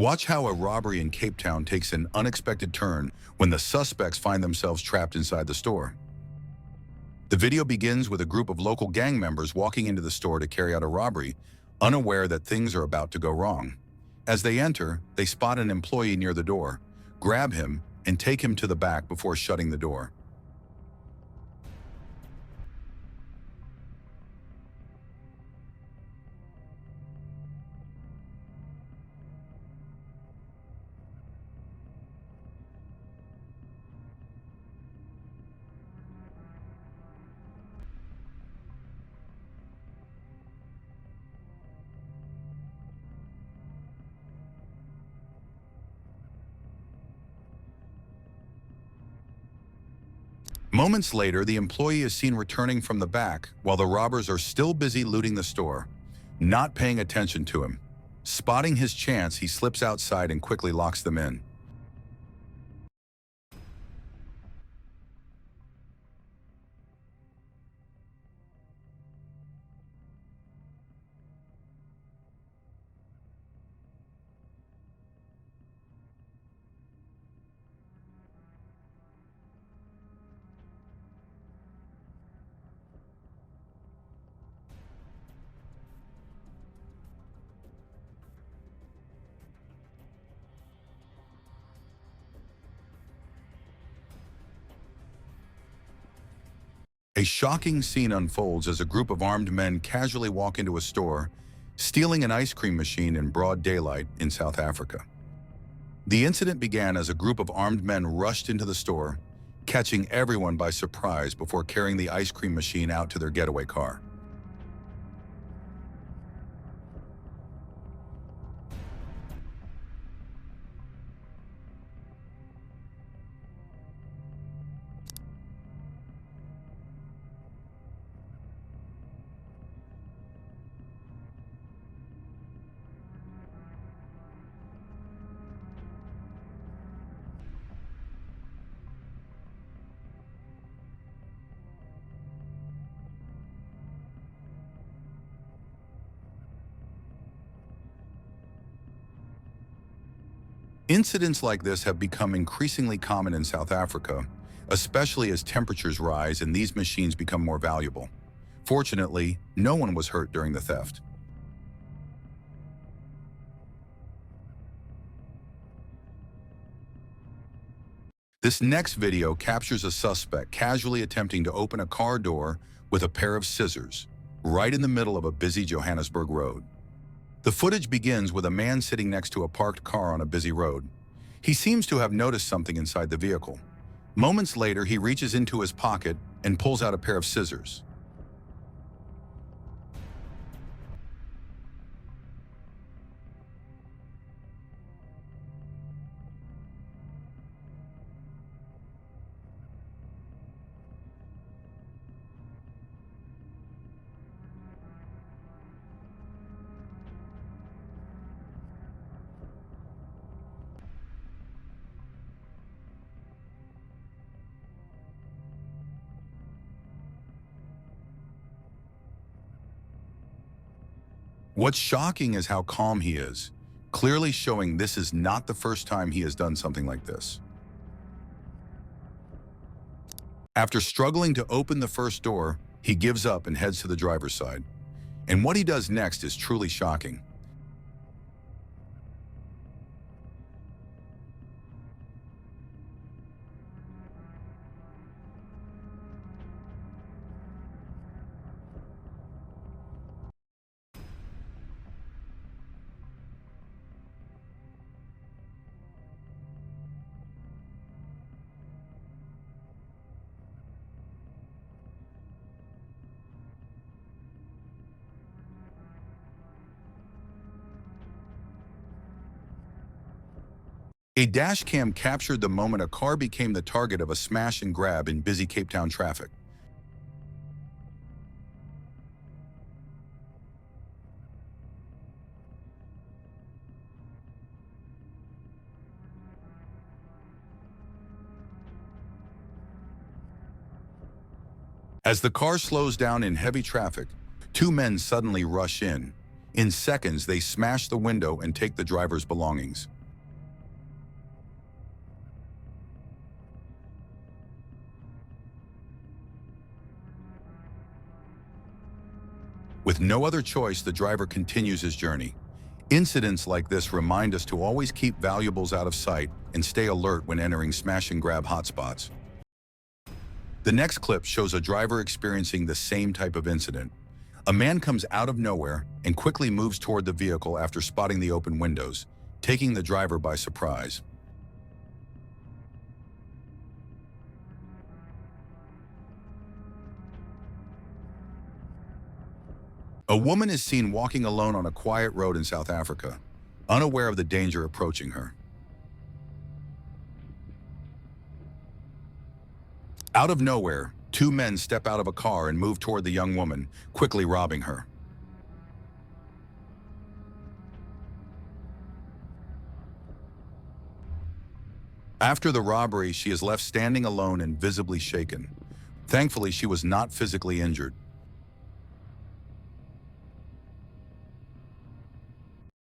Watch how a robbery in Cape Town takes an unexpected turn when the suspects find themselves trapped inside the store. The video begins with a group of local gang members walking into the store to carry out a robbery, unaware that things are about to go wrong. As they enter, they spot an employee near the door, grab him, and take him to the back before shutting the door. Moments later, the employee is seen returning from the back while the robbers are still busy looting the store, not paying attention to him. Spotting his chance, he slips outside and quickly locks them in. A shocking scene unfolds as a group of armed men casually walk into a store, stealing an ice cream machine in broad daylight in South Africa. The incident began as a group of armed men rushed into the store, catching everyone by surprise before carrying the ice cream machine out to their getaway car. Incidents like this have become increasingly common in South Africa, especially as temperatures rise and these machines become more valuable. Fortunately, no one was hurt during the theft. This next video captures a suspect casually attempting to open a car door with a pair of scissors, right in the middle of a busy Johannesburg road. The footage begins with a man sitting next to a parked car on a busy road. He seems to have noticed something inside the vehicle. Moments later, he reaches into his pocket and pulls out a pair of scissors. What's shocking is how calm he is, clearly showing this is not the first time he has done something like this. After struggling to open the first door, he gives up and heads to the driver's side. And what he does next is truly shocking. A dash cam captured the moment a car became the target of a smash and grab in busy Cape Town traffic. As the car slows down in heavy traffic, two men suddenly rush in, In seconds, they smash the window and take the driver's belongings. With no other choice, the driver continues his journey. Incidents like this remind us to always keep valuables out of sight and stay alert when entering smash-and-grab hotspots. The next clip shows a driver experiencing the same type of incident. A man comes out of nowhere and quickly moves toward the vehicle after spotting the open windows, taking the driver by surprise. A woman is seen walking alone on a quiet road in South Africa, unaware of the danger approaching her. Out of nowhere, two men step out of a car and move toward the young woman, quickly robbing her. After the robbery, she is left standing alone and visibly shaken. Thankfully, she was not physically injured.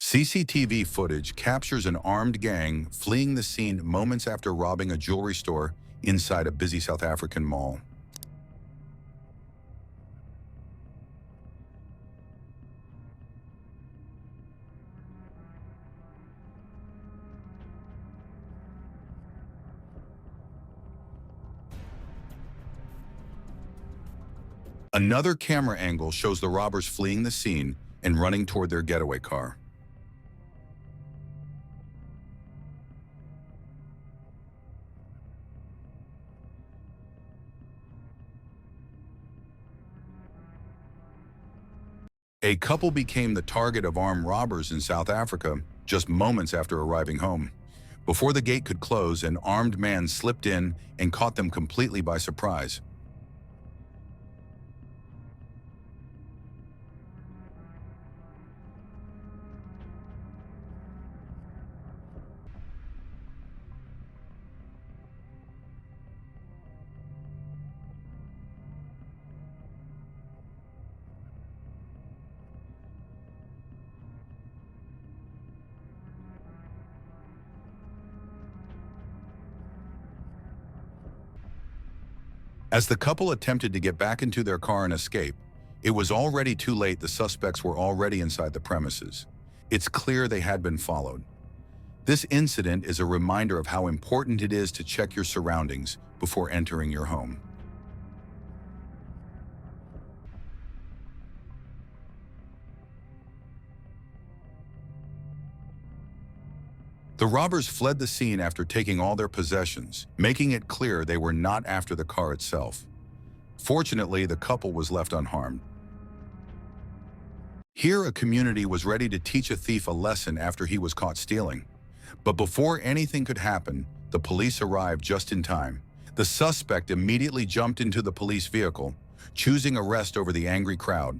CCTV footage captures an armed gang fleeing the scene moments after robbing a jewelry store inside a busy South African mall. Another camera angle shows the robbers fleeing the scene and running toward their getaway car. A couple became the target of armed robbers in South Africa just moments after arriving home. Before the gate could close, an armed man slipped in and caught them completely by surprise. As the couple attempted to get back into their car and escape, it was already too late. The suspects were already inside the premises. It's clear they had been followed. This incident is a reminder of how important it is to check your surroundings before entering your home. The robbers fled the scene after taking all their possessions, making it clear they were not after the car itself. Fortunately, the couple was left unharmed. Here, a community was ready to teach a thief a lesson after he was caught stealing. But before anything could happen, the police arrived just in time. The suspect immediately jumped into the police vehicle, choosing arrest over the angry crowd.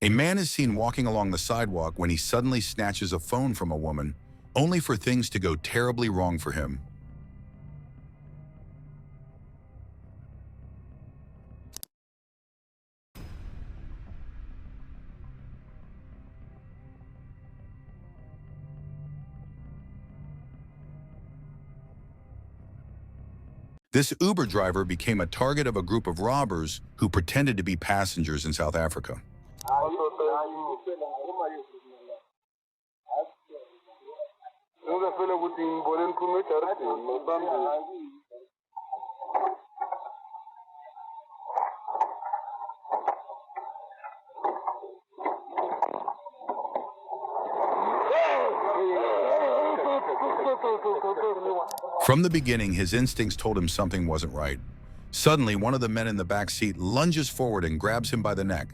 A man is seen walking along the sidewalk when he suddenly snatches a phone from a woman, only for things to go terribly wrong for him. This Uber driver became a target of a group of robbers who pretended to be passengers in South Africa. From the beginning, his instincts told him something wasn't right. Suddenly, one of the men in the back seat lunges forward and grabs him by the neck.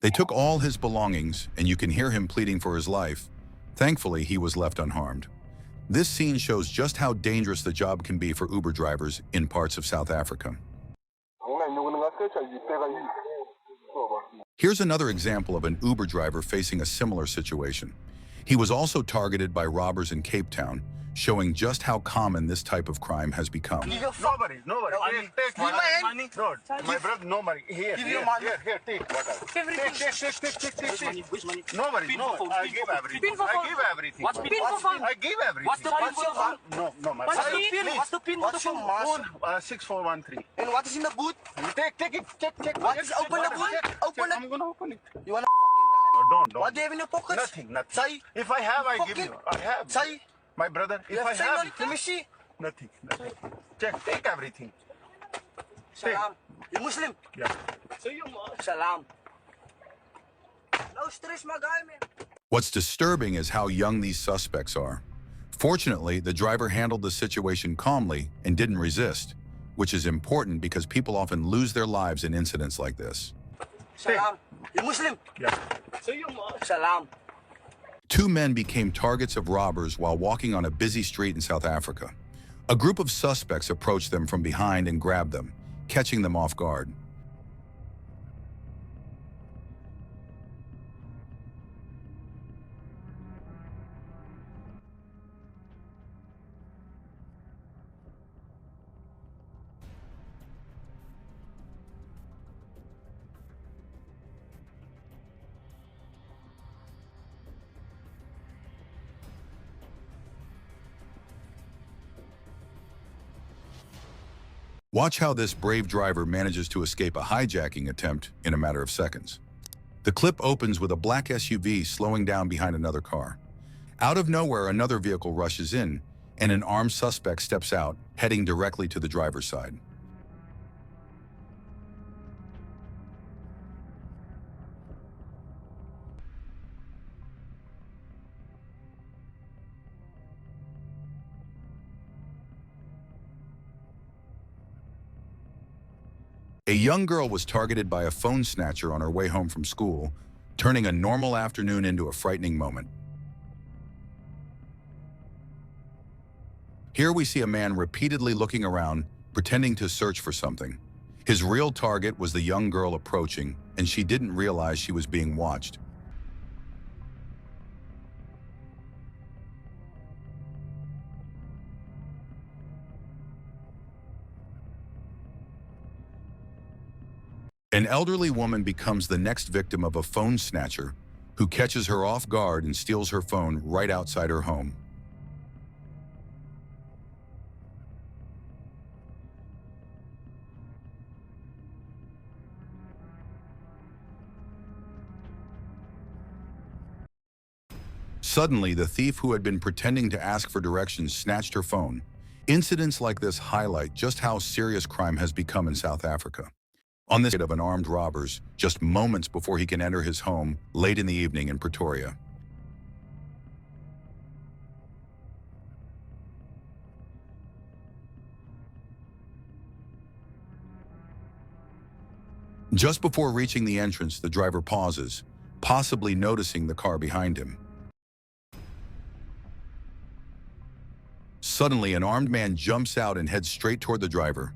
They took all his belongings, and you can hear him pleading for his life. Thankfully, he was left unharmed. This scene shows just how dangerous the job can be for Uber drivers in parts of South Africa. Here's another example of an Uber driver facing a similar situation. He was also targeted by robbers in Cape Town, showing just how common this type of crime has become. Nobody. Take money. No, my brother, nobody. Here, take whatever. Take. Which money? Nobody. No, I give everything. What's pin for phone? I give everything. What's the pin for the phone? No, my What's brother. the pin? What's the pin for the phone? 6413. And what is in the boot? Take it. Check. What is open the boot? Open it. I'm gonna open it. You wanna Don't. What do you have in your pockets? Nothing. Say. If I have, I give you. I have. Say. My brother, if I Say have, no, let me see. nothing. Check. Take everything. Salam. You Muslim? Yeah. Salam. No stress, my guy, man. What's disturbing is how young these suspects are. Fortunately, the driver handled the situation calmly and didn't resist, which is important because people often lose their lives in incidents like this. Salam. You Muslim? Yeah. Salam. Two men became targets of robbers while walking on a busy street in South Africa. A group of suspects approached them from behind and grabbed them, catching them off guard. Watch how this brave driver manages to escape a hijacking attempt in a matter of seconds. The clip opens with a black SUV slowing down behind another car. Out of nowhere, another vehicle rushes in, and an armed suspect steps out, heading directly to the driver's side. A young girl was targeted by a phone snatcher on her way home from school, turning a normal afternoon into a frightening moment. Here we see a man repeatedly looking around, pretending to search for something. His real target was the young girl approaching, and she didn't realize she was being watched. An elderly woman becomes the next victim of a phone snatcher who catches her off guard and steals her phone right outside her home. Suddenly, the thief who had been pretending to ask for directions snatched her phone. Incidents like this highlight just how serious crime has become in South Africa. On this of an armed robbers, just moments before he can enter his home late in the evening in Pretoria. Just before reaching the entrance, the driver pauses, possibly noticing the car behind him. Suddenly, an armed man jumps out and heads straight toward the driver.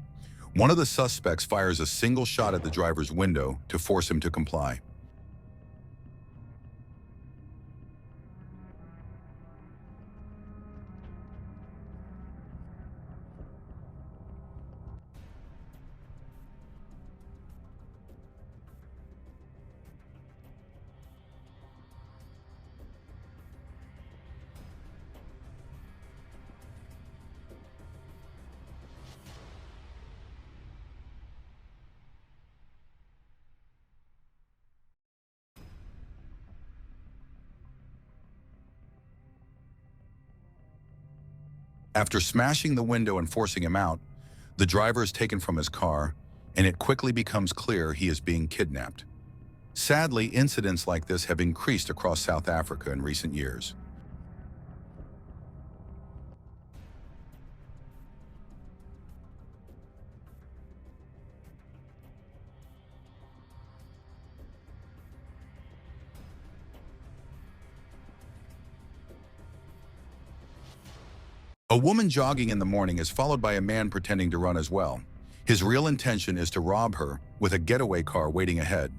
One of the suspects fires a single shot at the driver's window to force him to comply. After smashing the window and forcing him out, the driver is taken from his car, and it quickly becomes clear he is being kidnapped. Sadly, incidents like this have increased across South Africa in recent years. A woman jogging in the morning is followed by a man pretending to run as well. His real intention is to rob her, with a getaway car waiting ahead.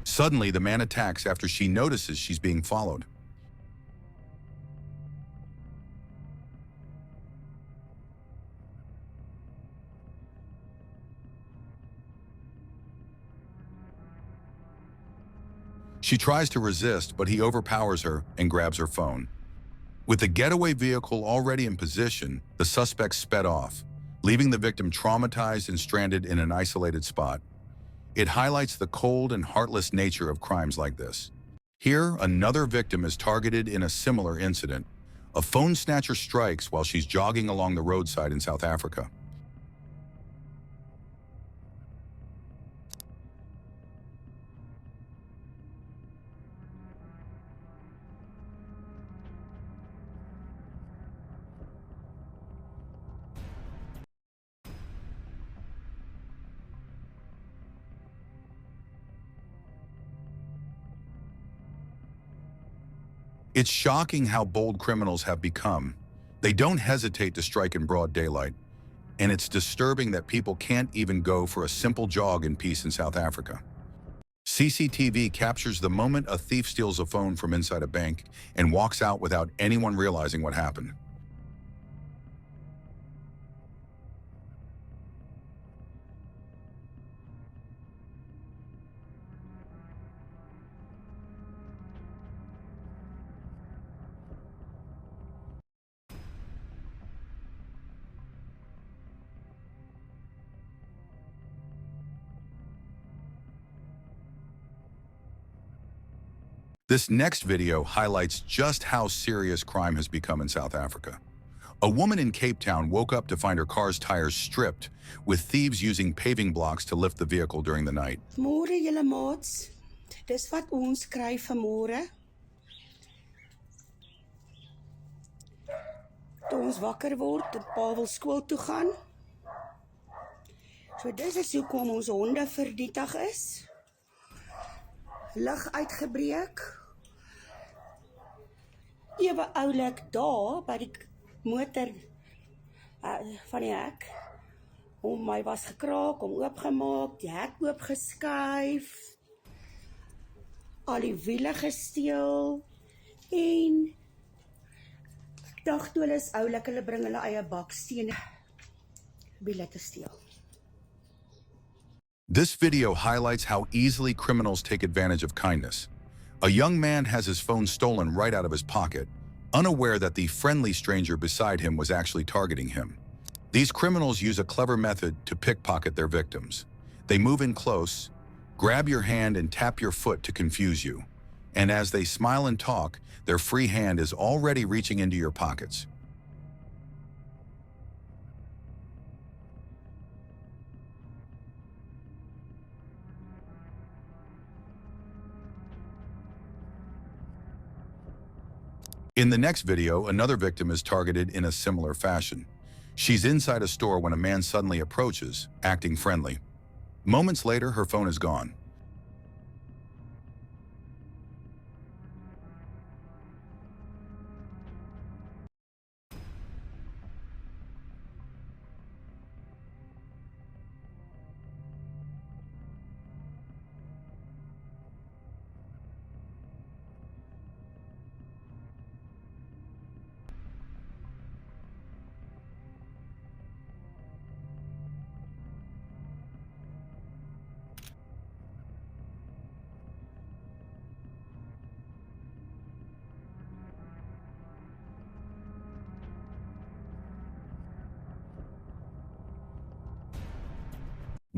Suddenly, the man attacks after she notices she's being followed. She tries to resist, but he overpowers her and grabs her phone. With the getaway vehicle already in position, the suspect sped off, leaving the victim traumatized and stranded in an isolated spot. It highlights the cold and heartless nature of crimes like this. Here, another victim is targeted in a similar incident. A phone snatcher strikes while she's jogging along the roadside in South Africa. It's shocking how bold criminals have become. They don't hesitate to strike in broad daylight, and it's disturbing that people can't even go for a simple jog in peace in South Africa. CCTV captures the moment a thief steals a phone from inside a bank and walks out without anyone realizing what happened. This next video highlights just how serious crime has become in South Africa. A woman in Cape Town woke up to find her car's tires stripped, with thieves using paving blocks to lift the vehicle during the night. Môre julle maats. Dis wat ons kry vanmôre. Toe ons wakker word en pa wil skool toe gaan. So dis is hoekom ons honde verdietig is. Lig uitgebreek. Ewe oulik daar by die motor van die hek. Hom my was gekraak, hom oopgemaak, die hek oopgeskuif. Al die wiele gesteel en ek dacht toe hulle is oulik, hulle bring hulle eie bakstene wiele te steel. This video highlights how easily criminals take advantage of kindness. A young man has his phone stolen right out of his pocket, unaware that the friendly stranger beside him was actually targeting him. These criminals use a clever method to pickpocket their victims. They move in close, grab your hand and tap your foot to confuse you. And as they smile and talk, their free hand is already reaching into your pockets. In the next video, another victim is targeted in a similar fashion. She's inside a store when a man suddenly approaches, acting friendly. Moments later, her phone is gone.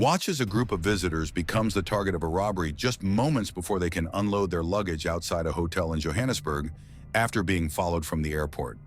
Watch as a group of visitors becomes the target of a robbery just moments before they can unload their luggage outside a hotel in Johannesburg after being followed from the airport.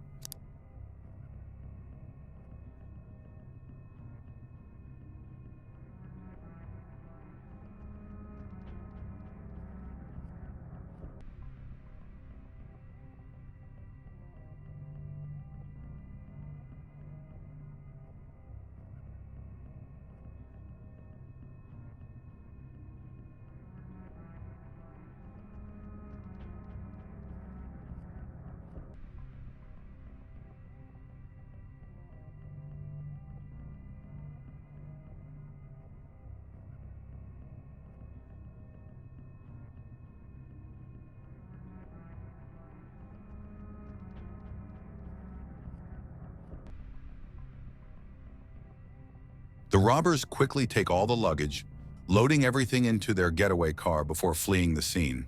The robbers quickly take all the luggage, loading everything into their getaway car before fleeing the scene.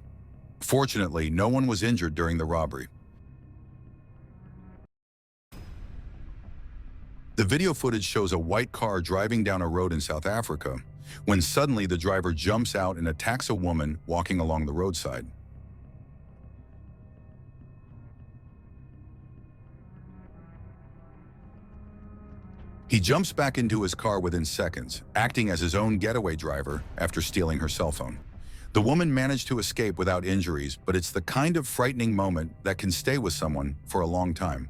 Fortunately, no one was injured during the robbery. The video footage shows a white car driving down a road in South Africa when suddenly the driver jumps out and attacks a woman walking along the roadside. He jumps back into his car within seconds, acting as his own getaway driver after stealing her cell phone. The woman managed to escape without injuries, but it's the kind of frightening moment that can stay with someone for a long time.